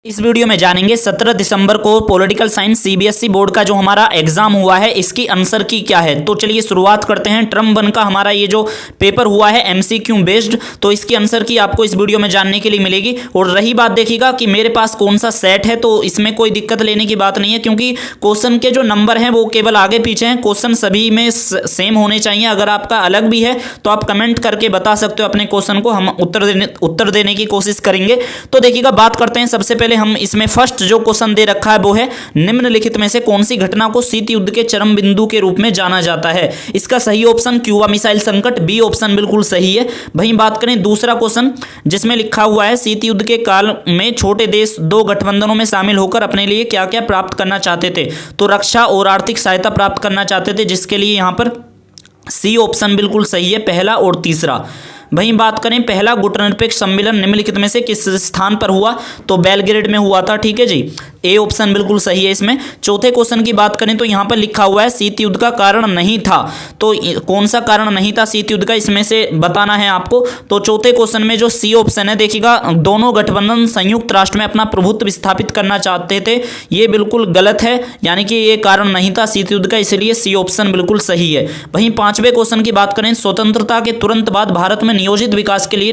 इस वीडियो में जानेंगे 17 दिसंबर को पॉलिटिकल साइंस सीबीएसई बोर्ड का जो हमारा एग्जाम हुआ है इसकी आंसर की क्या है। तो चलिए शुरुआत करते हैं। टर्म 1 का हमारा ये जो पेपर हुआ है एमसीक्यू बेस्ड, तो इसकी आंसर की आपको इस वीडियो में जानने के लिए मिलेगी। और रही बात देखिएगा कि मेरे पास कौन सा सेट है, तो इसमें कोई दिक्कत लेने की बात नहीं है, क्योंकि क्वेश्चन के जो नंबर हैं वो केवल आगे पीछे हैं। क्वेश्चन सभी में सेम होने चाहिए। अगर आपका अलग भी है तो आप कमेंट करके बता सकते हो अपने क्वेश्चन को, हम उत्तर देने की कोशिश करेंगे। तो देखिएगा, बात करते हैं। सबसे पहले हम इसमें फर्स्ट जो क्वेश्चन दे रखा है वो है, निम्नलिखित में से कौन सी घटना को शीत युद्ध के चरम बिंदु के रूप में जाना जाता है। इसका सही ऑप्शन क्यूबा मिसाइल संकट, बी ऑप्शन बिल्कुल सही है। वहीं बात करें दूसरा क्वेश्चन, जिसमें लिखा हुआ है शीत युद्ध के काल में छोटे देश दो गठबंधनों में शामिल होकर अपने लिए क्या क्या प्राप्त करना चाहते थे। तो रक्षा और आर्थिक सहायता प्राप्त करना चाहते थे, जिसके लिए यहां पर सी ऑप्शन बिल्कुल सही है, पहला और तीसरा। वहीं बात करें पहला गुटनिरपेक्ष सम्मेलन निम्नलिखित में से किस स्थान पर हुआ, तो बेलग्रेड में हुआ था। ठीक है जी, ए ऑप्शन बिल्कुल सही है इसमें। चौथे क्वेश्चन की बात करें तो यहां पर लिखा हुआ है शीत युद्ध का कारण नहीं था, तो कौन सा कारण नहीं था शीत युद्ध का, इसमें से बताना है आपको। तो चौथे क्वेश्चन में जो सी ऑप्शन है, देखिएगा, दोनों गठबंधन संयुक्त राष्ट्र में अपना प्रभुत्व स्थापित करना चाहते थे, ये बिल्कुल गलत है, यानी कि ये कारण नहीं था शीत युद्ध का, इसलिए सी ऑप्शन बिल्कुल सही है। वहीं पांचवें क्वेश्चन की बात करें, स्वतंत्रता के तुरंत बाद भारत में नियोजित विकास के लिए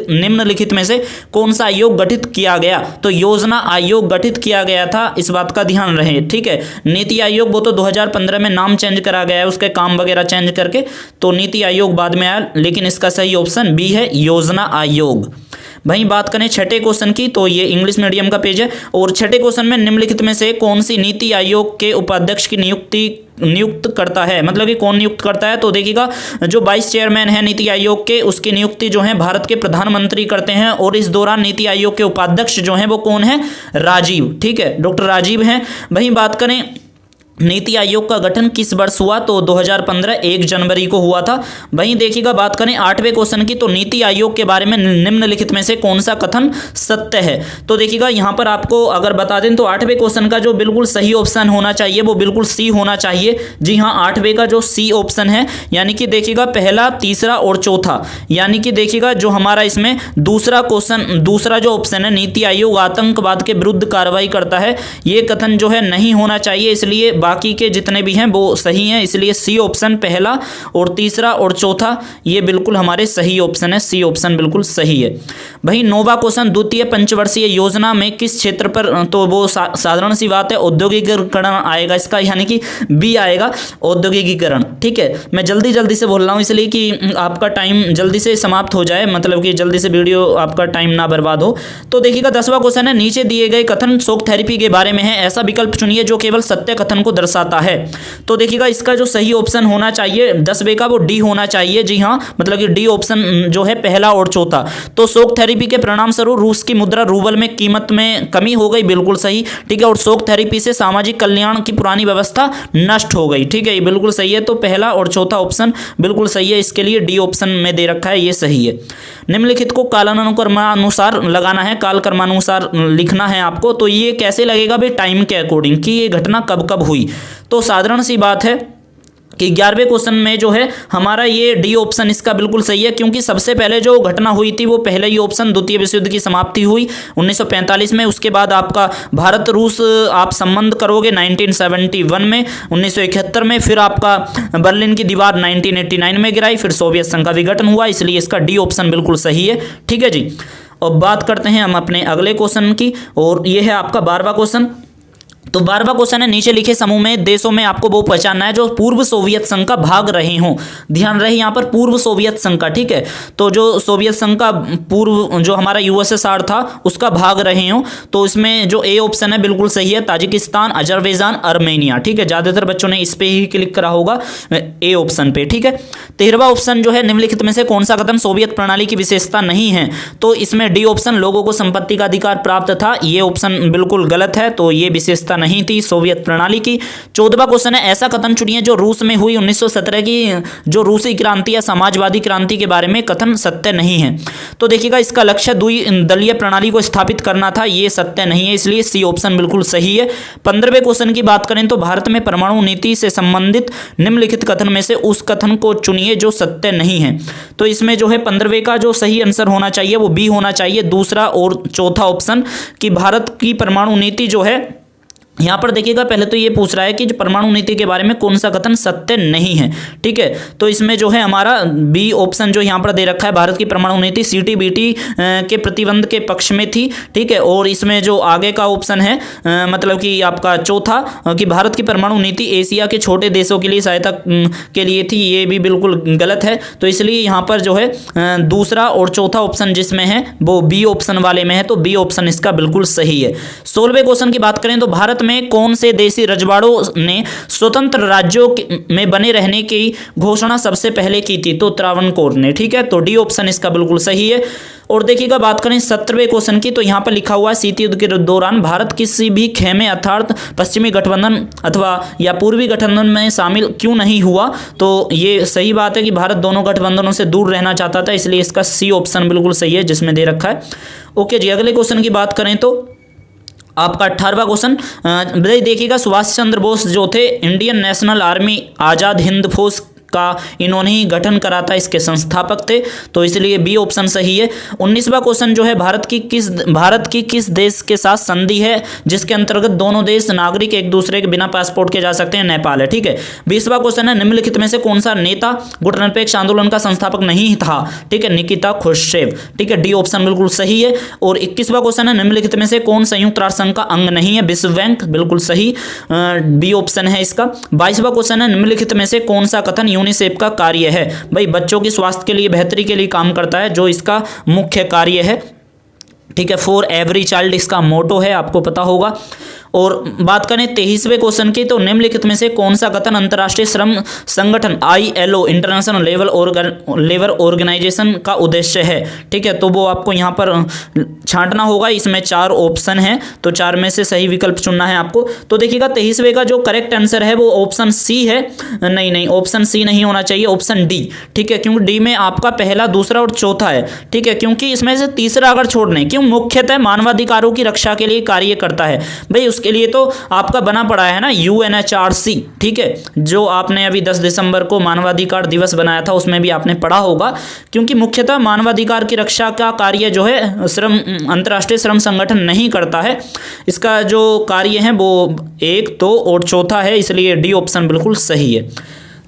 निम्नलिखित में से कौन सा आयोग गठित किया गया, तो योजना आयोग गठित किया गया था, इस बात का ध्यान रहे। ठीक है, नीति आयोग वो तो 2015 में नाम चेंज करा गया है, उसके काम वगैरह चेंज करके, तो नीति आयोग बाद में आया, लेकिन इसका सही ऑप्शन बी है, योजना आयोग। वहीं बात करें छठे क्वेश्चन की, तो ये इंग्लिश मीडियम का पेज है, और छठे क्वेश्चन में निम्नलिखित में से कौन सी नीति आयोग के उपाध्यक्ष की नियुक्त करता है, मतलब कि कौन नियुक्त करता है। तो देखिएगा, जो वाइस चेयरमैन है नीति आयोग के, उसकी नियुक्ति जो है भारत के प्रधानमंत्री करते हैं, और इस दौरान नीति आयोग के उपाध्यक्ष जो है वो कौन है, राजीव। ठीक है, डॉक्टर राजीव हैं। वहीं बात करें नीति आयोग का गठन किस वर्ष हुआ, तो 2015 1 जनवरी को हुआ था। वहीं देखिएगा, बात करें आठवें क्वेश्चन की, तो नीति आयोग के बारे में निम्नलिखित में से कौन सा कथन सत्य है। तो देखिएगा, यहां पर आपको अगर बता दें तो आठवें क्वेश्चन का जो बिल्कुल सही ऑप्शन होना चाहिए वो बिल्कुल सी होना चाहिए। जी हाँ, आठवें का जो सी ऑप्शन है, यानी कि देखिएगा पहला, तीसरा और चौथा, यानी कि देखिएगा जो हमारा इसमें दूसरा क्वेश्चन, दूसरा जो ऑप्शन है, नीति आयोग आतंकवाद के विरुद्ध कार्रवाई करता है, ये कथन जो है नहीं होना चाहिए, इसलिए बाकी के जितने भी हैं वो सही हैं, इसलिए सी ऑप्शन पहला और तीसरा और चौथा ये बिल्कुल हमारे सही ऑप्शन है, सी ऑप्शन बिल्कुल सही है। भाई नौवां क्वेश्चन, द्वितीय पंचवर्षीय योजना में किस क्षेत्र पर, तो वो साधारण सी बात है, औद्योगिकीकरण आएगा इसका, यानी कि बी आएगा, औद्योगिकीकरण। ठीक है, मैं जल्दी से बोल रहा हूँ इसलिए कि आपका टाइम जल्दी से समाप्त हो जाए, मतलब कि जल्दी से वीडियो आपका टाइम ना बर्बाद हो। तो देखिएगा 10वां क्वेश्चन है, नीचे दिए गए कथन शॉक थेरेपी के बारे में है, ऐसा विकल्प चुनिए जो केवल सत्य कथन को दर्शाता है। तो देखिएगा, इसका जो सही ऑप्शन होना चाहिए 10वें का वो डी होना चाहिए। जी हाँ, मतलब कि डी ऑप्शन जो है पहला और चौथा। तो शॉक थेरेपी के परिणाम स्वरूप रूस की मुद्रा रूबल में कीमत में कमी हो गई, बिल्कुल सही। ठीक है, और शॉक थेरेपी से सामाजिक कल्याण की पुरानी व्यवस्था नष्ट हो गई। ठीक है, ये बिल्कुल सही है। तो पहला और चौथा ऑप्शन बिल्कुल सही है, इसके लिए डी ऑप्शन में दे रखा है, ये सही है। निम्नलिखित को कालानुक्रमानुसार लगाना है, कालक्रमानुसार लिखना है आपको। तो ये कैसे लगेगा भाई, टाइम के अकॉर्डिंग कि ये घटना कब कब हुई। तो साधारण सी बात है कि 11वें क्वेश्चन में जो है हमारा ये डी ऑप्शन इसका बिल्कुल सही है, क्योंकि सबसे पहले जो घटना हुई थी वो पहले ही ऑप्शन, द्वितीय विश्व युद्ध की समाप्ति हुई 1945 में। उसके बाद आपका भारत रूस आप संबंध करोगे 1971 में, 1971 में, फिर आपका बर्लिन की दीवार 1989 में गिराई, फिर सोवियत संघ का विघटन हुआ, इसलिए इसका डी ऑप्शन बिल्कुल सही है। ठीक है जी, और बात करते हैं हम अपने अगले क्वेश्चन की, और ये है आपका 12वां क्वेश्चन। तो 12वां क्वेश्चन है, नीचे लिखे समूह में देशों में आपको वो पहचानना है जो पूर्व सोवियत संघ का भाग रहे हों। ध्यान रहे यहाँ पर पूर्व सोवियत संघ का। ठीक है, तो जो सोवियत संघ का पूर्व जो हमारा यूएसएसआर था उसका भाग रहे हों, तो इसमें जो ए ऑप्शन है बिल्कुल सही है, ताजिकिस्तान, अजरबैजान, आर्मेनिया। ठीक है, ज्यादातर बच्चों ने इस पे ही क्लिक करा होगा, ए ऑप्शन पे। ठीक है, 13वां ऑप्शन जो है, निम्नलिखित में से कौन सा कथन सोवियत प्रणाली की विशेषता नहीं है, तो इसमें डी ऑप्शन लोगों को संपत्ति का अधिकार प्राप्त था, ये ऑप्शन बिल्कुल गलत है, तो ये विशेषता नहीं थी सोवियत प्रणाली की। 14वां क्वेश्चन है, ऐसा कथन चुनिए जो रूस में हुई 1917 की जो रूसी क्रांति या समाजवादी क्रांति के बारे में कथन सत्य नहीं है। तो देखिएगा इसका लक्ष्य द्विदलीय प्रणाली को स्थापित करना था, ये सत्य नहीं है, इसलिए सी ऑप्शन बिल्कुल सही है। 15वें क्वेश्चन की बात करें तो भारत में परमाणु नीति से संबंधित निम्नलिखित कथन में से उस कथन को चुनिए जो सत्य नहीं है। तो इसमें जो है 15वें का जो सही आंसर होना चाहिए वो बी होना चाहिए, दूसरा और चौथा ऑप्शन कि भारत की परमाणु नीति जो है, यहाँ पर देखिएगा पहले तो ये पूछ रहा है कि जो परमाणु नीति के बारे में कौन सा कथन सत्य नहीं है, ठीक है। तो इसमें जो है हमारा बी ऑप्शन जो यहाँ पर दे रखा है, भारत की परमाणु नीति सीटीबीटी के प्रतिबंध के पक्ष में थी, ठीक है। और इसमें जो आगे का ऑप्शन है मतलब कि आपका चौथा कि भारत की परमाणु नीति एशिया के छोटे देशों के लिए सहायता के लिए थी, ये भी बिल्कुल गलत है। तो इसलिए यहाँ पर जो है दूसरा और चौथा ऑप्शन जिसमें है वो बी ऑप्शन वाले में है, तो बी ऑप्शन इसका बिल्कुल सही है। 16वें क्वेश्चन की बात करें तो भारत में कौन से देशी रजवाड़ों ने स्वतंत्र राज्यों में बने रहने की घोषणा सबसे पहले की थी? तो त्रावणकोर ने, ठीक है। तो डी ऑप्शन इसका बिल्कुल सही है। और देखिएगा बात करें 17वें क्वेश्चन की, तो यहाँ पर लिखा हुआ है शीत युद्ध के दौरान भारत किसी भी खेमे अर्थात पश्चिमी गठबंधन अथवा या पूर्वी गठबंधन में शामिल क्यों नहीं हुआ? तो ये सही बात है कि भारत दोनों गठबंधनों से दूर रहना चाहता था, इसलिए इसका सी ऑप्शन बिल्कुल सही है जिसमें दे रखा है। ओके जी, अगले क्वेश्चन की बात करें तो आपका 18वां क्वेश्चन देखिएगा, सुभाष चंद्र बोस जो थे Indian national army Azad Hind फौज का इन्होंने ही गठन करा था, इसके संस्थापक थे, तो इसलिए बी ऑप्शन सही है। 19वां क्वेश्चन जो है, भारत की किस देश के साथ संधि है जिसके अंतर्गत दोनों देश नागरिक एक दूसरे के बिना पासपोर्ट के जा सकते हैं? नेपाल है, ठीक है। 20वां क्वेश्चन है, निम्नलिखित में से कौन सा नेता गुटनिरपेक्ष आंदोलन का संस्थापक नहीं था? ठीक है, निकिता खुश्चेव, ठीक है, डी ऑप्शन बिल्कुल सही है। और 21वां क्वेश्चन है, निम्नलिखित में से कौन संयुक्त राष्ट्र संघ का अंग नहीं है? विश्व बैंक, बिल्कुल सही, बी ऑप्शन है इसका। 22वां क्वेश्चन है, निम्नलिखित में से कौन सा कथन यूनिसेफ का कार्य है? भाई बच्चों की स्वास्थ्य के लिए बेहतरी के लिए काम करता है, जो इसका मुख्य कार्य है, ठीक है। फॉर एवरी चाइल्ड इसका मोटो है, आपको पता होगा। और बात करें 23वें क्वेश्चन की, तो निम्नलिखित में से कौन सा कथन अंतर्राष्ट्रीय श्रम संगठन ILO इंटरनेशनल लेबर ऑर्गेनाइजेशन का उद्देश्य है? ठीक है, तो वो आपको यहाँ पर छांटना होगा। इसमें 4 ऑप्शन हैं, तो 4 में से सही विकल्प चुनना है आपको। तो देखिएगा 23वें का जो करेक्ट आंसर है वो ऑप्शन सी है। नहीं, ऑप्शन सी नहीं होना चाहिए, ऑप्शन डी, ठीक है, क्योंकि डी में आपका पहला, दूसरा और चौथा है, ठीक है। क्योंकि इसमें से तीसरा अगर छोड़ने, क्यों, मुख्यतः मानवाधिकारों की रक्षा के लिए कार्य करता है। भाई उसके लिए तो आपका बना पड़ा है ना UNHRC, ठीक है, जो आपने अभी 10 दिसंबर को मानवाधिकार दिवस बनाया था, उसमें भी आपने पढ़ा होगा। क्योंकि मुख्यतः मानवाधिकार की रक्षा का कार्य जो है अंतर्राष्ट्रीय श्रम संगठन नहीं करता है, इसका जो कार्य है वो 1, 2 और चौथा है, इसलिए डी ऑप्शन बिल्कुल सही है।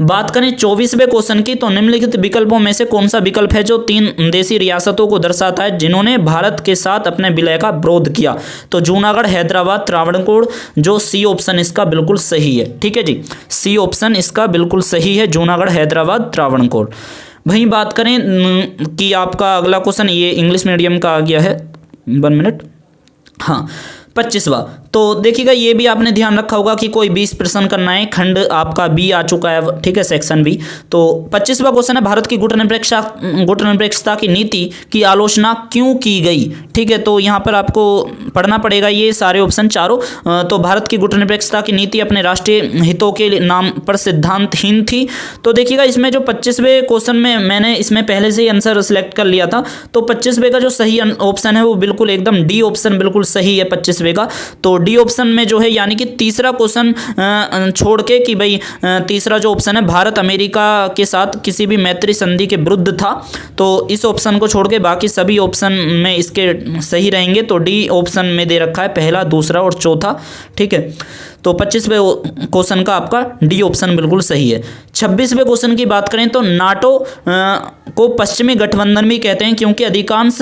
बात करें 24वें क्वेश्चन की, तो निम्नलिखित विकल्पों में से कौन सा विकल्प है जो 3 देशी रियासतों को दर्शाता है जिन्होंने भारत के साथ अपने विलय का विरोध किया? तो जूनागढ़, हैदराबाद, त्रावणकोर, जो सी ऑप्शन इसका बिल्कुल सही है, ठीक है जी, सी ऑप्शन इसका बिल्कुल सही है, जूनागढ़, हैदराबाद, त्रावणकोर। वहीं बात करें कि आपका अगला क्वेश्चन ये इंग्लिश मीडियम का आ गया है, 1 मिनट, हाँ 25वां। तो देखिएगा ये भी आपने ध्यान रखा होगा कि कोई 20 प्रश्न करना है, खंड आपका बी आ चुका है, ठीक है, सेक्शन बी। तो 25वां क्वेश्चन है, भारत की गुटनिरपेक्षता की नीति की आलोचना क्यों की गई? ठीक है, तो यहाँ पर आपको पढ़ना पड़ेगा ये सारे ऑप्शन चारों। तो भारत की गुटनिरपेक्षता की नीति अपने राष्ट्रीय हितों के नाम पर सिद्धांतहीन थी। तो देखिएगा इसमें जो 25वें क्वेश्चन में मैंने इसमें पहले से ही आंसर सिलेक्ट कर लिया था, तो 25वें का जो सही ऑप्शन है वो बिल्कुल एकदम डी ऑप्शन बिल्कुल सही है 25वें का। तो डी ऑप्शन में जो है यानी कि तीसरा क्वेश्चन छोड़ के कि भाई तीसरा जो ऑप्शन है भारत अमेरिका के साथ किसी भी मैत्री संधि के विरुद्ध था, तो इस ऑप्शन को छोड़ के बाकी सभी ऑप्शन में इसके सही रहेंगे। तो डी ऑप्शन में दे रखा है पहला, दूसरा और चौथा, ठीक है। तो 25वें क्वेश्चन का आपका डी ऑप्शन बिल्कुल सही है। 26वें क्वेश्चन की बात करें तो नाटो को पश्चिमी गठबंधन भी कहते हैं क्योंकि अधिकांश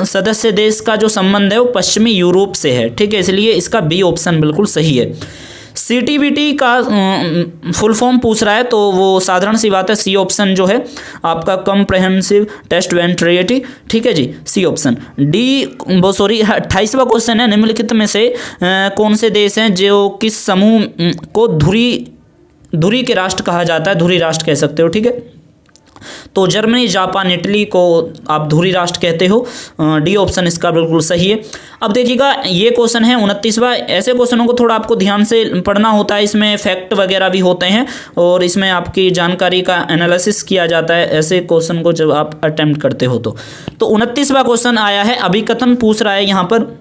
सदस्य देश का जो संबंध है वो पश्चिमी यूरोप से है, ठीक है, इसलिए इसका बी ऑप्शन बिल्कुल सही है। सीटीबीटी का फुल फॉर्म पूछ रहा है, तो वो साधारण सी बात है, सी ऑप्शन जो है आपका कॉम्प्रहेंसिव टेस्ट वेंट्रिएटी, ठीक है जी, सी ऑप्शन। डी वो सॉरी 28वां क्वेश्चन है, निम्नलिखित में से कौन से देश हैं जो किस समूह को धुरी के राष्ट्र कहा जाता है, धुरी राष्ट्र कह सकते हो, ठीक है। तो जर्मनी, जापान, इटली को आप धुरी राष्ट्र कहते हो। डी ऑप्शन इसका बिल्कुल सही है। अब देखिएगा ये क्वेश्चन है 29वां। ऐसे क्वेश्चनों को थोड़ा आपको ध्यान से पढ़ना होता है, इसमें फैक्ट वगैरह भी होते हैं और इसमें आपकी जानकारी का एनालिसिस किया जाता है ऐसे क्वेश्चन को जब आप अटेम्प्ट करते हो। तो 29वां क्वेश्चन आया है, अभिकथन पूछ रहा है यहाँ पर।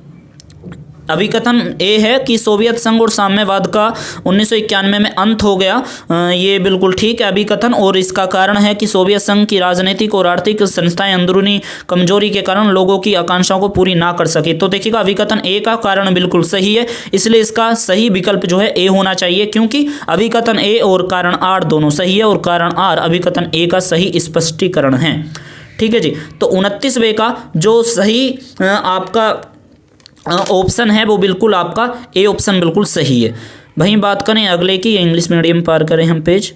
अभिकथन ए है कि सोवियत संघ और साम्यवाद का 1991 में अंत हो गया। ये बिल्कुल ठीक है अभिकथन, और इसका कारण है कि सोवियत संघ की राजनीतिक और आर्थिक संस्थाएं अंदरूनी कमजोरी के कारण लोगों की आकांक्षाओं को पूरी ना कर सके। तो देखिएगा अभिकथन ए का कारण बिल्कुल सही है, इसलिए इसका सही विकल्प जो है ए होना चाहिए, क्योंकि अभिकथन ए और कारण आर दोनों सही है और कारण आर अभिकथन ए का सही स्पष्टीकरण है। ठीक है जी। तो 29वें का जो सही आपका ऑप्शन है वो बिल्कुल आपका ए ऑप्शन बिल्कुल सही है। वहीं बात करें अगले की, इंग्लिश मीडियम पार करें हम पेज।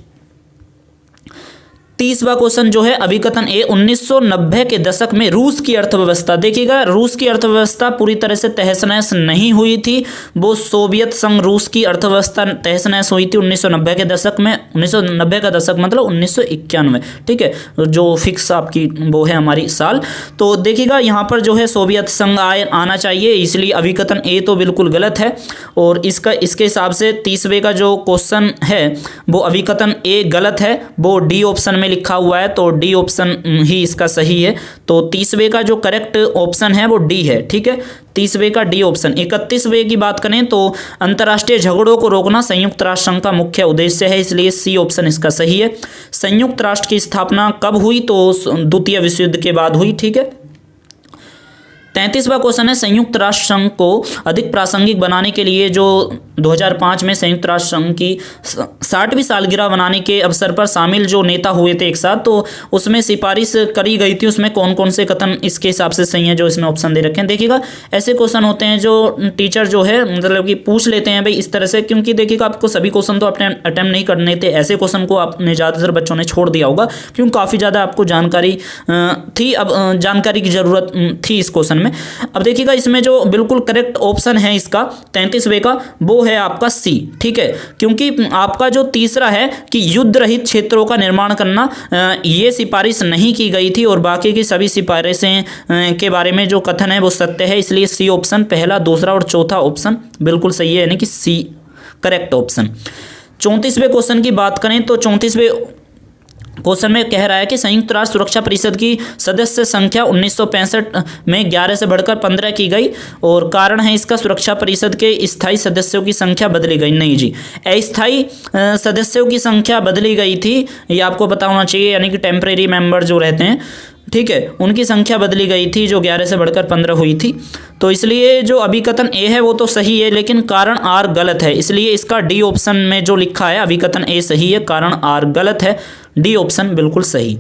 30वां क्वेश्चन जो है अभिकथन ए, 1990 के दशक में रूस की अर्थव्यवस्था। देखिएगा रूस की अर्थव्यवस्था पूरी तरह से तहस नहस नहीं हुई थी, वो सोवियत संघ रूस की अर्थव्यवस्था तहस नहस हुई थी 1990 के दशक में। 1990 का दशक मतलब 1991, ठीक है, जो फिक्स आपकी वो है हमारी साल। तो देखिएगा यहाँ पर जो है सोवियत संघ आना चाहिए, इसलिए अभिकथन ए तो बिल्कुल गलत है। और इसके हिसाब से 30वें का जो क्वेश्चन है वो अभिकथन ए गलत है, वो डी ऑप्शन में लिखा हुआ है, तो डी ऑप्शन ही इसका सही है। तो 30वें का जो करेक्ट ऑप्शन है वो डी है। ठीक है, 30वें का डी ऑप्शन। 31वें की बात करें तो अंतर्राष्ट्रीय झगड़ों को रोकना संयुक्त राष्ट्र संघ का मुख्य उद्देश्य है, इसलिए सी ऑप्शन इसका सही है। संयुक्त राष्ट्र की स्थापना कब हुई? तो द्वितीय विश्व युद्ध के बाद हुई। ठीक है। 33वां क्वेश्चन है, संयुक्त राष्ट्र संघ को अधिक प्रासंगिक बनाने के लिए जो 2005 में संयुक्त राष्ट्र संघ की 60वीं सालगिरह बनाने के अवसर पर शामिल जो नेता हुए थे एक साथ, तो उसमें सिफारिश करी गई थी, उसमें कौन कौन से कथन इसके हिसाब से सही हैं जो इसमें ऑप्शन दे रखे हैं। देखिएगा ऐसे क्वेश्चन होते हैं जो टीचर जो है मतलब कि पूछ लेते हैं भाई इस तरह से, क्योंकि देखिएगा आपको सभी क्वेश्चन तो अपने अटैम्प्ट नहीं करने थे, ऐसे क्वेश्चन को आपने ज़्यादातर बच्चों ने छोड़ दिया होगा क्योंकि काफ़ी ज़्यादा आपको जानकारी थी, अब जानकारी की ज़रूरत थी इस क्वेश्चन में। अब देखिएगा इसमें जो बिल्कुल करेक्ट ऑप्शन है इसका 33वें का वो है आपका सी। ठीक है, क्योंकि आपका जो तीसरा है कि युद्ध रहित क्षेत्रों का निर्माण करना, ये सिफारिश नहीं की गई थी और बाकी की सभी सिफारिशें के बारे में जो कथन है वो सत्य है, इसलिए सी ऑप्शन पहला, दूसरा और चौथा ऑप्शन बिल्कुल सही है, यानी कि सी करेक्ट ऑप्शन। 34वें क्वेश्चन की बात करें तो 34वें क्वेश्चन में कह रहा है कि संयुक्त राष्ट्र सुरक्षा परिषद की सदस्य संख्या 1965 में 11 से बढ़कर 15 की गई और कारण है इसका सुरक्षा परिषद के स्थायी सदस्यों की संख्या बदली गई। नहीं जी, अस्थायी सदस्यों की संख्या बदली गई थी, ये आपको पता होना चाहिए, यानी कि टेम्परेरी मेंबर जो रहते हैं, ठीक है, उनकी संख्या बदली गई थी जो 11 से बढ़कर 15 हुई थी। तो इसलिए जो अभिकथन ए है वो तो सही है, लेकिन कारण आर गलत है, इसलिए इसका डी ऑप्शन में जो लिखा है अभिकथन ए सही है, कारण आर गलत है, डी ऑप्शन बिल्कुल सही।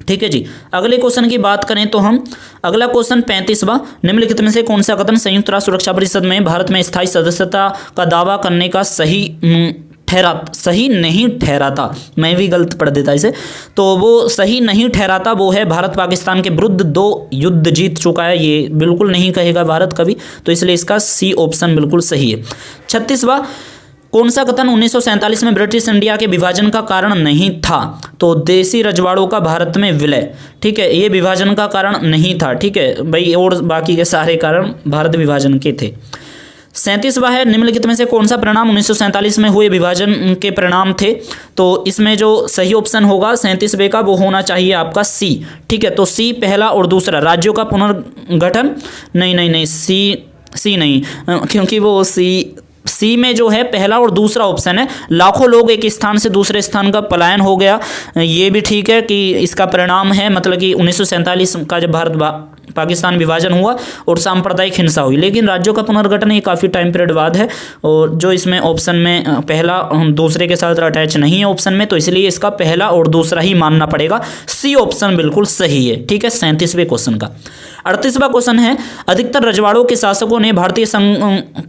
ठीक है जी। अगले क्वेश्चन की बात करें तो हम अगला क्वेश्चन 35वां, निम्नलिखित में से कौन सा कथन संयुक्त राष्ट्र सुरक्षा परिषद में भारत में स्थायी सदस्यता का दावा करने का सही नहीं ठहराता। मैं भी गलत पढ़ देता इसे, तो वो सही नहीं ठहराता वो है भारत पाकिस्तान के विरुद्ध 2 युद्ध जीत चुका है, ये बिल्कुल नहीं कहेगा भारत कभी, तो इसलिए इसका सी ऑप्शन बिल्कुल सही है। 36वां, कौन सा कथन 1947 में ब्रिटिश इंडिया के विभाजन का कारण नहीं था? तो देसी रजवाड़ों का भारत में विलय, ठीक है, ये विभाजन का कारण नहीं था। ठीक है भाई, और बाकी के सारे कारण भारत विभाजन के थे। 37वां है, निम्नलिखित में से कौन सा परिणाम 1947 में हुए विभाजन के परिणाम थे? तो इसमें जो सही ऑप्शन होगा 37वें का वो होना चाहिए आपका सी। ठीक है, तो सी पहला और दूसरा, राज्यों का पुनर्गठन, नहीं सी नहीं, क्योंकि वो सी में जो है पहला और दूसरा ऑप्शन है, लाखों लोग एक स्थान से दूसरे स्थान का पलायन हो गया, ये भी ठीक है कि इसका परिणाम है, मतलब कि 1947 का जब भारत पाकिस्तान विभाजन हुआ और सांप्रदायिक हिंसा हुई, लेकिन राज्यों का पुनर्गठन ये काफ़ी टाइम पीरियड बाद है, और जो इसमें ऑप्शन में पहला दूसरे के साथ अटैच नहीं है ऑप्शन में, तो इसलिए इसका पहला और दूसरा ही मानना पड़ेगा, सी ऑप्शन बिल्कुल सही है। ठीक है, 37वें क्वेश्चन का 38वां क्वेश्चन है, अधिकतर रजवाड़ों के शासकों ने भारतीय संघ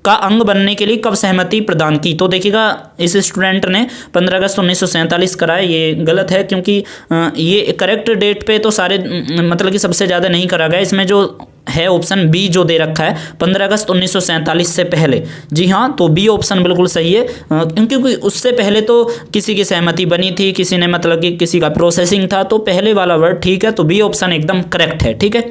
का अंग बनने के लिए कब सहमति प्रदान की? तो देखिएगा इस स्टूडेंट ने 15 अगस्त 1947 करा है, ये गलत है, क्योंकि ये करेक्ट डेट पे तो सारे मतलब कि सबसे ज़्यादा नहीं करा गया, इसमें जो है ऑप्शन बी जो दे रखा है 15 अगस्त 1947 से पहले। जी हाँ, तो बी ऑप्शन बिल्कुल सही है, क्योंकि उससे पहले तो किसी की सहमति बनी थी, किसी ने मतलब कि किसी का प्रोसेसिंग था, तो पहले वाला वर्ड ठीक है, तो बी ऑप्शन एकदम करेक्ट है। ठीक है,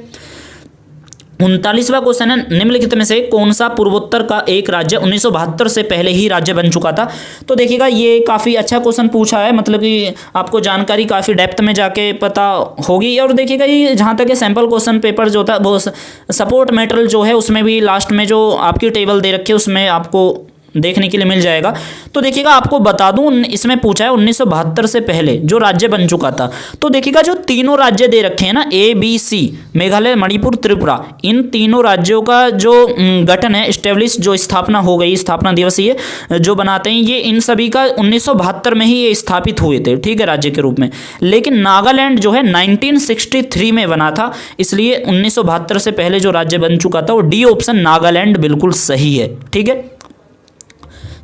39वां क्वेश्चन है, निम्नलिखित में से कौन सा पूर्वोत्तर का एक राज्य 1972 से पहले ही राज्य बन चुका था। तो देखिएगा ये काफ़ी अच्छा क्वेश्चन पूछा है, मतलब कि आपको जानकारी काफ़ी डेप्थ में जाके पता होगी। और देखिएगा ये जहाँ तक है सैम्पल क्वेश्चन पेपर जो था वो सपोर्ट मटेरियल जो है उसमें भी लास्ट में जो आपकी टेबल दे रखी है उसमें आपको देखने के लिए मिल जाएगा। तो देखिएगा आपको बता दूं, इसमें पूछा है 1972 से पहले जो राज्य बन चुका था। तो देखिएगा जो तीनों राज्य दे रखे हैं ना, ABC, मेघालय, मणिपुर, त्रिपुरा, इन तीनों राज्यों का जो गठन है, स्टेब्लिश जो स्थापना हो गई, स्थापना दिवस ये जो बनाते हैं, ये इन सभी का 1972 में ही ये स्थापित हुए थे, ठीक है, राज्य के रूप में। लेकिन नागालैंड जो है 1963 में बना था, इसलिए 1972 से पहले जो राज्य बन चुका था वो डी ऑप्शन नागालैंड बिल्कुल सही है। ठीक है,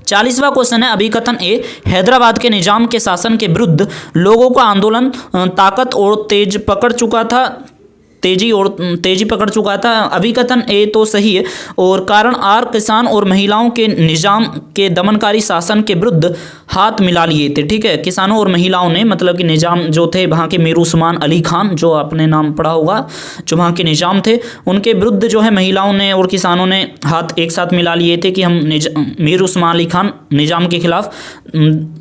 40वां क्वेश्चन है, अभिकथन ए, हैदराबाद के निजाम के शासन के विरुद्ध लोगों का आंदोलन ताकत और तेजी पकड़ चुका था। अभिकथन ए तो सही है, और कारण आर, किसान और महिलाओं के निजाम के दमनकारी शासन के विरुद्ध हाथ मिला लिए थे। ठीक है, किसानों और महिलाओं ने, मतलब कि निजाम जो थे वहाँ के मीर उस्मान अली खान, जो आपने नाम पढ़ा होगा, जो वहाँ के निजाम थे, उनके विरुद्ध जो है महिलाओं ने और किसानों ने हाथ एक साथ मिला लिए थे कि हम मीर उस्मान अली खान निजाम के खिलाफ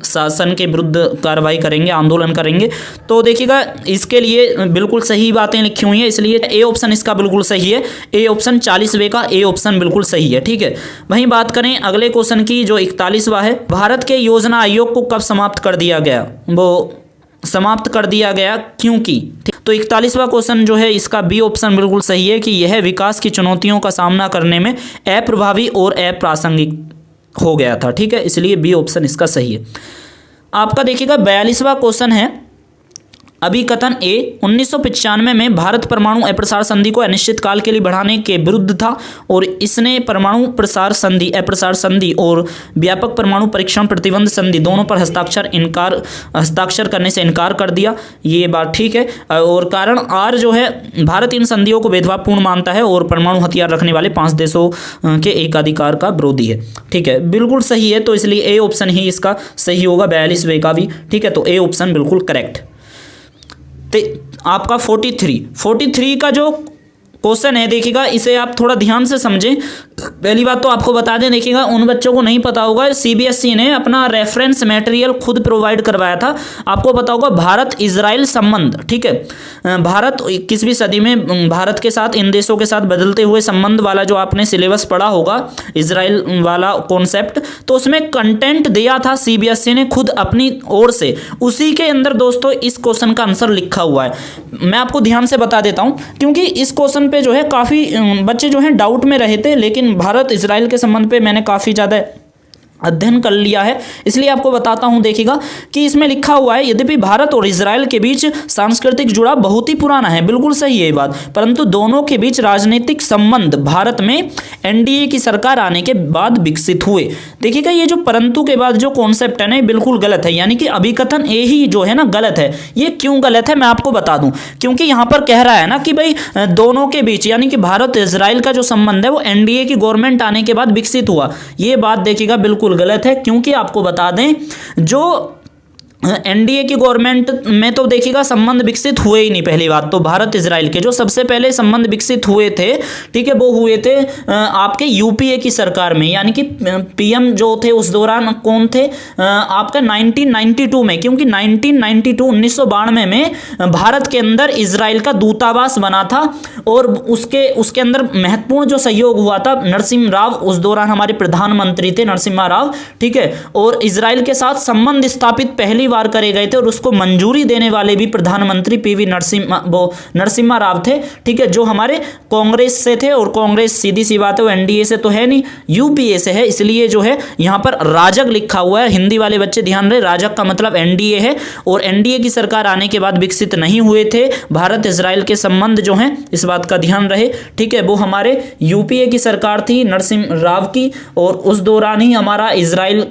शासन के विरुद्ध कार्रवाई करेंगे, आंदोलन करेंगे। तो देखिएगा इसके लिए बिल्कुल सही बातें लिखी हुई हैं, इसलिए ए ऑप्शन इसका बिल्कुल सही है। ए ऑप्शन 40वें का ए ऑप्शन बिल्कुल सही है। ठीक है, वहीं बात करें अगले क्वेश्चन की जो 41वां है, भारत के योजना आयोग को कब समाप्त कर दिया गया। वो समाप्त कर दिया गया क्योंकि, तो 41वां क्वेश्चन जो है इसका बी ऑप्शन बिल्कुल सही है कि यह विकास की चुनौतियों का सामना करने में अप्रभावी और अप्रासंगिक हो गया था। ठीक है, इसलिए बी ऑप्शन इसका सही है। आपका देखिएगा 42वां क्वेश्चन है, अभिकथन ए 1995 में भारत परमाणु अप्रसार संधि को अनिश्चित काल के लिए बढ़ाने के विरुद्ध था और इसने परमाणु प्रसार संधि, अप्रसार संधि और व्यापक परमाणु परीक्षण प्रतिबंध संधि दोनों पर हस्ताक्षर करने से इनकार कर दिया। ये बात ठीक है, और कारण आर जो है, भारत इन संधियों को भेदभावपूर्ण मानता है और परमाणु हथियार रखने वाले 5 देशों के एकाधिकार का विरोधी है। ठीक है, बिल्कुल सही है, तो इसलिए ए ऑप्शन ही इसका सही होगा, 42वें का भी। ठीक है, तो ए ऑप्शन बिल्कुल करेक्ट। आपका 43 का जो क्वेश्चन है, देखिएगा इसे आप थोड़ा ध्यान से समझें। पहली बात तो आपको बता दें, देखिएगा उन बच्चों को नहीं पता होगा, सीबीएसई ने अपना रेफरेंस मटेरियल खुद प्रोवाइड करवाया था। आपको पता होगा भारत इजराइल संबंध, ठीक है, भारत 21वीं सदी में भारत के साथ, इन देशों के साथ बदलते हुए संबंध वाला जो आपने सिलेबस पढ़ा होगा, इजराइल वाला कॉन्सेप्ट, तो उसमें कंटेंट दिया था सीबीएसई ने खुद अपनी ओर से। उसी के अंदर दोस्तों इस क्वेश्चन का आंसर लिखा हुआ है। मैं आपको ध्यान से बता देता हूँ, क्योंकि इस क्वेश्चन पे जो है काफ़ी बच्चे जो हैं डाउट में रहे थे, लेकिन भारत इजराइल के संबंध पे मैंने काफ़ी ज़्यादा अध्ययन कर लिया है, इसलिए आपको बताता हूं। देखिएगा कि इसमें लिखा हुआ है, यद्यपि भारत और इजराइल के बीच सांस्कृतिक जुड़ाव बहुत ही पुराना है, बिल्कुल सही है ये बात, परंतु दोनों के बीच राजनीतिक संबंध भारत में एनडीए की सरकार आने के बाद विकसित हुए। देखिएगा ये जो परंतु के बाद जो कॉन्सेप्ट है ना, बिल्कुल गलत है, यानी कि अभिकथन ए ही जो है ना गलत है। ये क्यों गलत है मैं आपको बता दूं, क्योंकि यहां पर कह रहा है ना कि भाई दोनों के बीच, यानी कि भारत इजराइल का जो संबंध है वो एनडीए की गवर्नमेंट आने के बाद विकसित हुआ। ये बात देखिएगा बिल्कुल गलत है, क्योंकि आपको बता दें जो एनडीए की गवर्नमेंट में तो देखिएगा संबंध विकसित हुए ही नहीं। पहली बात तो भारत इजराइल के जो सबसे पहले संबंध विकसित हुए थे, ठीक है, वो हुए थे आपके यूपीए की सरकार में, यानी कि पीएम जो थे उस दौरान कौन थे, आपका 1992 में, क्योंकि 1992 में भारत के अंदर इजराइल का दूतावास बना था और उसके अंदर महत्वपूर्ण जो सहयोग हुआ था, नरसिम्हा राव उस दौरान हमारे प्रधानमंत्री थे, नरसिम्हा राव, ठीक है, और इजराइल के साथ संबंध स्थापित पहली बार करे गए थे और उसको मंजूरी देने वाले भी प्रधानमंत्री पीवी नरसिम्हा राव थे, ठीक है, जो हमारे कांग्रेस से थे, और कांग्रेस सीधी सी बात है वो एनडीए से तो है नहीं, यूपीए से है, इसलिए जो है यहां पर राजग लिखा हुआ है। हिंदी वाले बच्चे ध्यान रहे, राजग का मतलब एनडीए है, और एनडीए की सरकार आने के बाद विकसित नहीं हुए थे भारत इजराइल के संबंध जो हैं, इस बात का ध्यान रहे, ठीक है। वो हमारे यूपीए की सरकार थी नरसिम्हा राव की, और उस दौरान ही हमारा इजराइल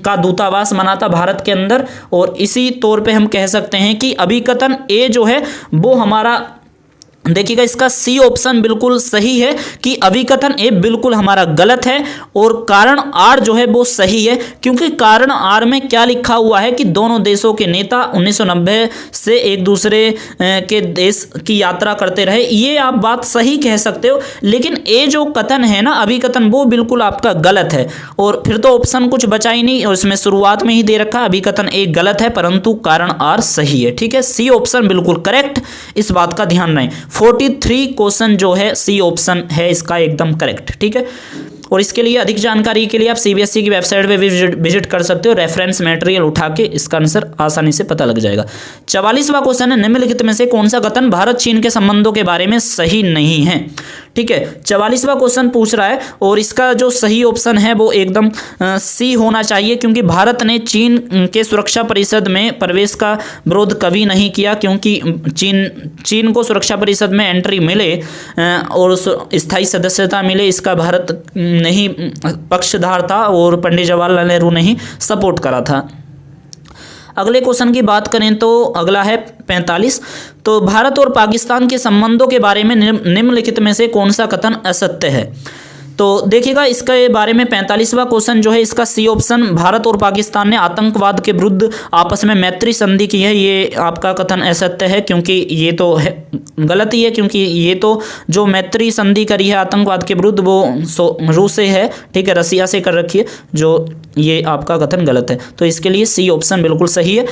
का दूतावास बना था भारत के अंदर, और इसी तौर पे हम कह सकते हैं कि अभिकथन ए जो है वो हमारा देखिएगा इसका सी ऑप्शन बिल्कुल सही है कि अभिकथन ए बिल्कुल हमारा गलत है और कारण आर जो है वो सही है, क्योंकि कारण आर में क्या लिखा हुआ है कि दोनों देशों के नेता 1990 से एक दूसरे के देश की यात्रा करते रहे। ये आप बात सही कह सकते हो, लेकिन ए जो कथन है ना अभिकथन, वो बिल्कुल आपका गलत है। और फिर तो ऑप्शन कुछ बचा ही नहीं, और इसमें शुरुआत में ही दे रखा अभिकथन ए गलत है परंतु कारण आर सही है। ठीक है, सी ऑप्शन बिल्कुल करेक्ट, इस बात का ध्यान रखें। 43 क्वेश्चन जो है सी ऑप्शन है इसका एकदम करेक्ट। ठीक है, और इसके लिए अधिक जानकारी के लिए आप सीबीएसई की वेबसाइट पे भी विजिट कर सकते हो, रेफरेंस मटेरियल उठा के इसका आंसर आसानी से पता लग जाएगा। 44वां क्वेश्चन है, निम्नलिखित में से कौन सा कथन भारत चीन के संबंधों के बारे में सही नहीं है। ठीक है, 44वां क्वेश्चन पूछ रहा है और इसका जो सही ऑप्शन है वो एकदम सी होना चाहिए, क्योंकि भारत ने चीन के सुरक्षा परिषद में प्रवेश का विरोध कभी नहीं किया, क्योंकि चीन को सुरक्षा परिषद में एंट्री मिले और स्थायी सदस्यता मिले, इसका भारत नहीं पक्षधार था और पंडित जवाहरलाल नेहरू ने ही सपोर्ट करा था। अगले क्वेश्चन की बात करें तो अगला है 45। तो भारत और पाकिस्तान के संबंधों के बारे में निम्नलिखित में से कौन सा कथन असत्य है। तो देखिएगा इसके बारे में 45वां क्वेश्चन जो है इसका सी ऑप्शन, भारत और पाकिस्तान ने आतंकवाद के विरुद्ध आपस में मैत्री संधि की है, ये आपका कथन असत्य है, क्योंकि ये तो है गलत ही है, क्योंकि ये तो जो मैत्री संधि करी है आतंकवाद के विरुद्ध वो रूस से है। ठीक है, रसिया से कर रखी है, जो ये आपका कथन गलत है, तो इसके लिए सी ऑप्शन बिल्कुल सही है।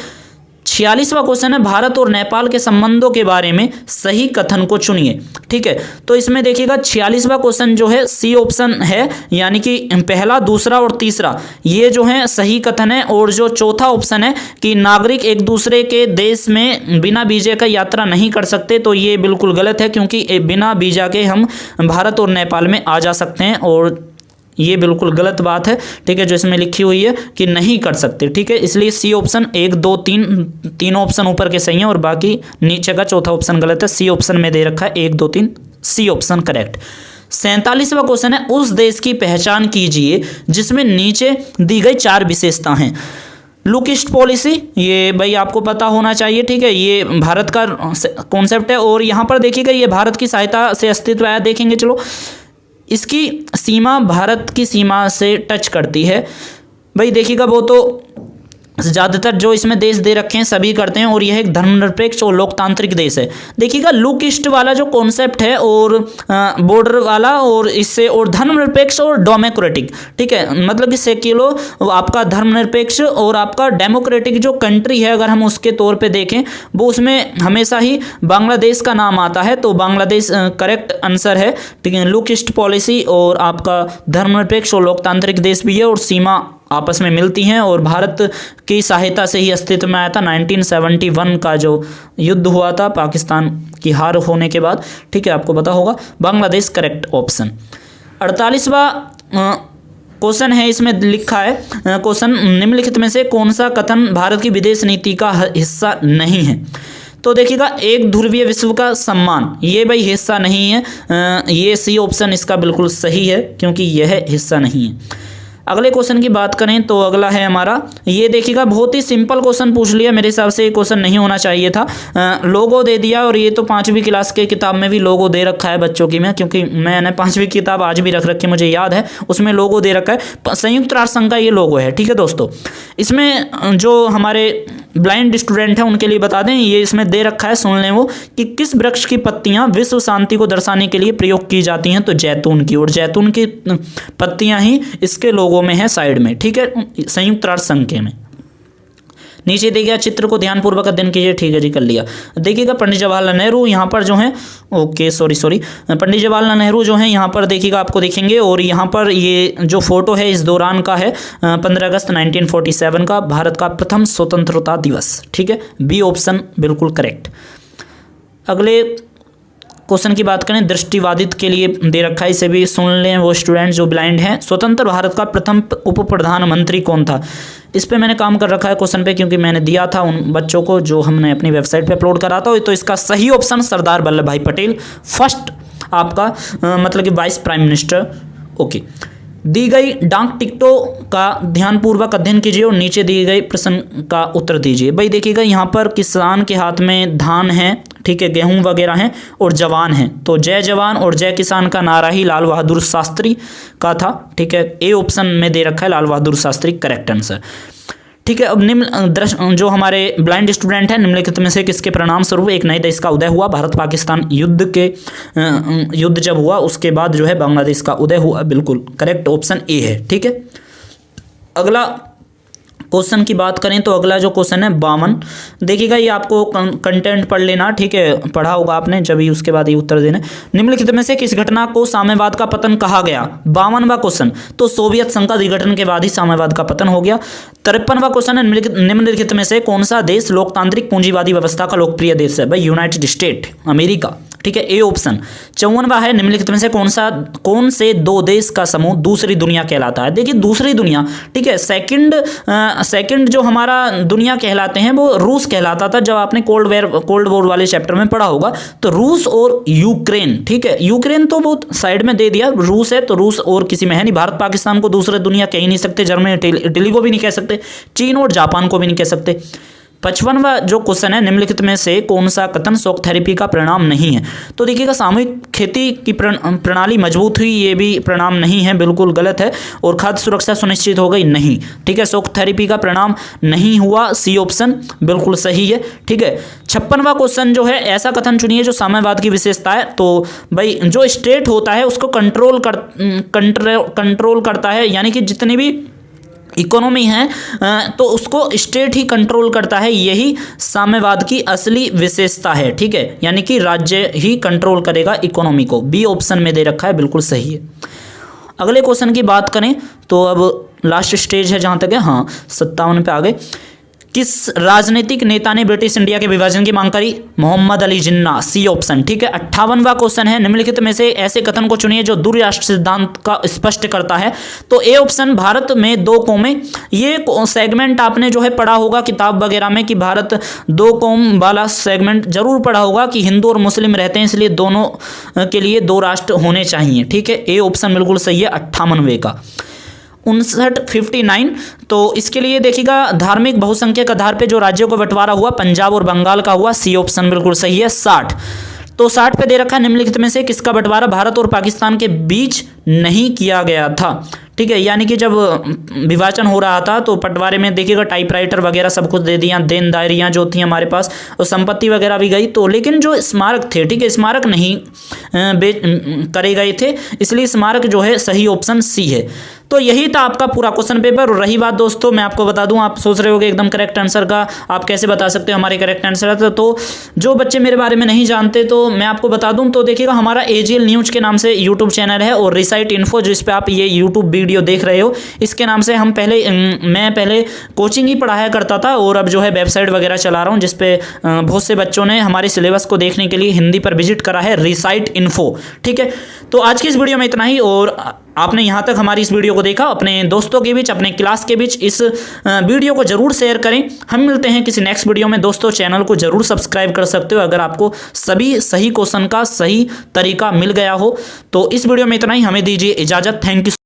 46वां क्वेश्चन है, भारत और नेपाल के संबंधों के बारे में सही कथन को चुनिए। ठीक है, तो इसमें देखिएगा 46वां क्वेश्चन जो है सी ऑप्शन है, यानी कि पहला, दूसरा और तीसरा ये जो है सही कथन है, और जो चौथा ऑप्शन है कि नागरिक एक दूसरे के देश में बिना वीजे का यात्रा नहीं कर सकते, तो ये बिल्कुल गलत है, क्योंकि बिना वीजा के हम भारत और नेपाल में आ जा सकते हैं, और ये बिल्कुल गलत बात है। ठीक है, जो इसमें लिखी हुई है कि नहीं कर सकते। ठीक है, इसलिए सी ऑप्शन 1 2 3 तीनों ऑप्शन ऊपर के सही हैं और बाकी नीचे का चौथा ऑप्शन गलत है। सी ऑप्शन में दे रखा है 1 2 3, सी ऑप्शन करेक्ट। 47वां क्वेश्चन है, उस देश की पहचान कीजिए जिसमें नीचे दी गई 4 विशेषता हैं। लुक ईस्ट पॉलिसी, ये भाई आपको पता होना चाहिए। ठीक है, ये भारत का कॉन्सेप्ट है, और यहाँ पर देखिएगा ये भारत की सहायता से अस्तित्व आया, देखेंगे चलो। इसकी सीमा भारत की सीमा से टच करती है। भाई देखिएगा वो तो ज़्यादातर जो इसमें देश दे रखे हैं सभी करते हैं, और यह एक धर्मनिरपेक्ष और लोकतांत्रिक देश है। देखिएगा लुक ईस्ट वाला जो कॉन्सेप्ट है और बॉर्डर वाला, और इससे और धर्मनिरपेक्ष और डेमोक्रेटिक। ठीक है, मतलब कि सेक्युलर आपका धर्मनिरपेक्ष और आपका डेमोक्रेटिक जो कंट्री है, अगर हम उसके तौर पे देखें वो उसमें हमेशा ही बांग्लादेश का नाम आता है, तो बांग्लादेश करेक्ट आंसर है। ठीक है, लुक ईस्ट पॉलिसी और आपका धर्मनिरपेक्ष और लोकतांत्रिक देश भी है, और सीमा आपस में मिलती हैं, और भारत की सहायता से ही अस्तित्व में आया था। 1971 का जो युद्ध हुआ था पाकिस्तान की हार होने के बाद। ठीक है, आपको पता होगा, बांग्लादेश करेक्ट ऑप्शन। 48वां क्वेश्चन है, इसमें लिखा है क्वेश्चन, निम्नलिखित में से कौन सा कथन भारत की विदेश नीति का हिस्सा नहीं है। तो देखिएगा एक ध्रुवीय विश्व का सम्मान, ये भाई हिस्सा नहीं है, ये सी ऑप्शन इसका बिल्कुल सही है, क्योंकि यह हिस्सा नहीं है। अगले क्वेश्चन की बात करें तो अगला है हमारा, ये देखिएगा बहुत ही सिंपल क्वेश्चन पूछ लिया, मेरे हिसाब से ये क्वेश्चन नहीं होना चाहिए था। लोगो दे दिया, और ये तो 5वीं क्लास के किताब में भी लोगो दे रखा है बच्चों की में, क्योंकि मैंने 5वीं किताब आज भी रख रखी है, मुझे याद है, उसमें लोगो दे रखा है। संयुक्त राष्ट्र संघ का ये लोगो है। ठीक है दोस्तों, इसमें जो हमारे ब्लाइंड स्टूडेंट हैं उनके लिए बता दें, ये इसमें दे रखा है, सुन लें वो, कि किस वृक्ष की पत्तियां विश्व शांति को दर्शाने के लिए प्रयोग की जाती हैं, तो जैतून की, और जैतून की पत्तियां ही इसके लोगो में है साइड में। ठीक है, संयुक्त राष्ट्र संघ के में नीचे देखिएगा, चित्र को ध्यानपूर्वक अध्ययन कीजिए। ठीक है जी, कर लिया। देखिएगा पंडित जवाहरलाल नेहरू यहाँ पर जो हैं, ओके सॉरी पंडित जवाहरलाल नेहरू जो हैं यहाँ पर देखिएगा, आपको दिखेंगे, और यहाँ पर ये जो फोटो है इस दौरान का है 15 अगस्त 1947 का, भारत का प्रथम स्वतंत्रता दिवस। ठीक है, बी ऑप्शन बिल्कुल करेक्ट। अगले क्वेश्चन की बात करें, दृष्टिबाधित के लिए दे रखा है, इसे भी सुन लें वो स्टूडेंट जो ब्लाइंड हैं। स्वतंत्र भारत का प्रथम उप प्रधानमंत्री कौन था। इस पे मैंने काम कर रखा है क्वेश्चन पे, क्योंकि मैंने दिया था उन बच्चों को जो हमने अपनी वेबसाइट पे अपलोड करा था। तो इसका सही ऑप्शन सरदार वल्लभ भाई पटेल, फर्स्ट आपका मतलब कि वाइस प्राइम मिनिस्टर। ओके, दी गई डाक टिकटों का ध्यानपूर्वक अध्ययन कीजिए और नीचे दिए गए प्रश्न का उत्तर दीजिए। भाई देखिएगा यहाँ पर किसान के हाथ में धान है, ठीक है, गेहूं वगैरह हैं और जवान हैं। तो जय जवान और जय किसान का नारा ही लाल बहादुर शास्त्री का था। ठीक है, ए ऑप्शन में दे रखा है लाल बहादुर शास्त्री, करेक्ट आंसर। ठीक है, अब निम्न जो हमारे ब्लाइंड स्टूडेंट हैं, निम्नलिखित में से किसके परिणाम स्वरूप एक नए देश का उदय हुआ? भारत पाकिस्तान युद्ध जब हुआ उसके बाद जो है बांग्लादेश का उदय हुआ। बिल्कुल करेक्ट ऑप्शन ए है। ठीक है, अगला क्वेश्चन की बात करें तो अगला जो क्वेश्चन है 52। देखिएगा, ये आपको कंटेंट पढ़ लेना, ठीक है, पढ़ा होगा आपने, जब ही उसके बाद ये उत्तर देना। निम्नलिखित में से किस घटना को साम्यवाद का पतन कहा गया? 52वां क्वेश्चन, तो सोवियत संघ का विघटन के बाद ही साम्यवाद का पतन हो गया। 53वां क्वेश्चन है, निम्नलिखित में से कौन सा देश लोकतांत्रिक पूंजीवादी व्यवस्था का लोकप्रिय देश है? भाई यूनाइटेड स्टेट अमेरिका। ठीक है, ए ऑप्शन। 54वां है, निम्नलिखित में से कौन से दो देश का समूह दूसरी दुनिया कहलाता है? देखिए दूसरी दुनिया, ठीक है, सेकंड जो हमारा दुनिया कहलाते हैं वो रूस कहलाता था, जब आपने कोल्ड वॉर वाले चैप्टर में पढ़ा होगा। तो रूस और यूक्रेन, ठीक है, यूक्रेन तो बहुत साइड में दे दिया, रूस है तो रूस और किसी में है नहीं। भारत पाकिस्तान को दूसरी दुनिया कह ही नहीं सकते, जर्मनी इटली को भी नहीं कह सकते, चीन और जापान को भी नहीं कह सकते। 55वां जो क्वेश्चन है, निम्नलिखित में से कौन सा कथन शॉक थेरेपी का परिणाम नहीं है? तो देखिएगा, सामूहिक खेती की प्रणाली मजबूत हुई, ये भी परिणाम नहीं है, बिल्कुल गलत है। और खाद्य सुरक्षा सुनिश्चित हो गई, नहीं। ठीक है, शॉक थेरेपी का परिणाम नहीं हुआ, सी ऑप्शन बिल्कुल सही है। ठीक है, 56वां क्वेश्चन जो है, ऐसा कथन चुनिए जो साम्यवाद की विशेषता है। तो भाई जो स्टेट होता है उसको कंट्रोल करता है, यानी कि जितने भी इकोनॉमी है तो उसको स्टेट ही कंट्रोल करता है, यही साम्यवाद की असली विशेषता है। ठीक है, यानी कि राज्य ही कंट्रोल करेगा इकोनॉमी को, बी ऑप्शन में दे रखा है, बिल्कुल सही है। अगले क्वेश्चन की बात करें तो अब लास्ट स्टेज है जहां तक है, हाँ 57 पे आ गए। किस राजनीतिक नेता ने ब्रिटिश इंडिया के विभाजन की मांग करी? Mohammad Ali Jinnah, C option. ठीक है, 58वां क्वेश्चन है, निम्नलिखित में से ऐसे कथन को चुनिए जो द्विराष्ट्र सिद्धांत का स्पष्ट करता है। तो ए ऑप्शन, भारत में दो कौमें। ये सेगमेंट आपने जो है पढ़ा होगा किताब वगैरह में कि भारत दो कौम वाला सेगमेंट जरूर पढ़ा होगा कि हिंदू और मुस्लिम रहते हैं, इसलिए दोनों के लिए दो राष्ट्र होने चाहिए। ठीक है, ए ऑप्शन बिल्कुल सही है 58वें का। 59 तो इसके लिए देखिएगा, धार्मिक बहुसंख्यक आधार पे जो राज्यों का बंटवारा हुआ पंजाब और बंगाल का हुआ, सी ऑप्शन बिल्कुल सही है। 60 तो 60 पे दे रखा है, निम्नलिखित में से किसका बंटवारा भारत और पाकिस्तान के बीच नहीं किया गया था? ठीक है, यानी कि जब विभाजन हो रहा था तो बंटवारे में देखिएगा टाइपराइटर वगैरह सब कुछ दे दिया, देनदारियाँ जो थी हमारे पास और संपत्ति वगैरह भी गई। तो लेकिन जो स्मारक थे, ठीक है, स्मारक नहीं करे गए थे, इसलिए स्मारक जो है सही ऑप्शन सी है। तो यही था आपका पूरा क्वेश्चन पेपर। और रही बात दोस्तों, मैं आपको बता दूं, आप सोच रहे होगे एकदम करेक्ट आंसर का आप कैसे बता सकते हो हमारे करेक्ट आंसर है। तो जो बच्चे मेरे बारे में नहीं जानते तो मैं आपको बता दूं, तो देखिएगा हमारा एजीएल न्यूज के नाम से यूट्यूब चैनल है और रिसाइट इन्फो जिस पे आप ये यूट्यूब वीडियो देख रहे हो, इसके नाम से मैं पहले कोचिंग ही पढ़ाया करता था और अब जो है वेबसाइट वगैरह चला रहा हूँ जिसपे बहुत से बच्चों ने हमारे सिलेबस को देखने के लिए हिंदी पर विजिट करा है, रिसाइट इन्फो। ठीक है, तो आज की इस वीडियो में इतना ही। और आपने यहाँ तक हमारी इस वीडियो को देखा, अपने दोस्तों के बीच, अपने क्लास के बीच इस वीडियो को जरूर शेयर करें। हम मिलते हैं किसी नेक्स्ट वीडियो में। दोस्तों चैनल को जरूर सब्सक्राइब कर सकते हो अगर आपको सभी सही क्वेश्चन का सही तरीका मिल गया हो। तो इस वीडियो में इतना ही, हमें दीजिए इजाजत। Thank you.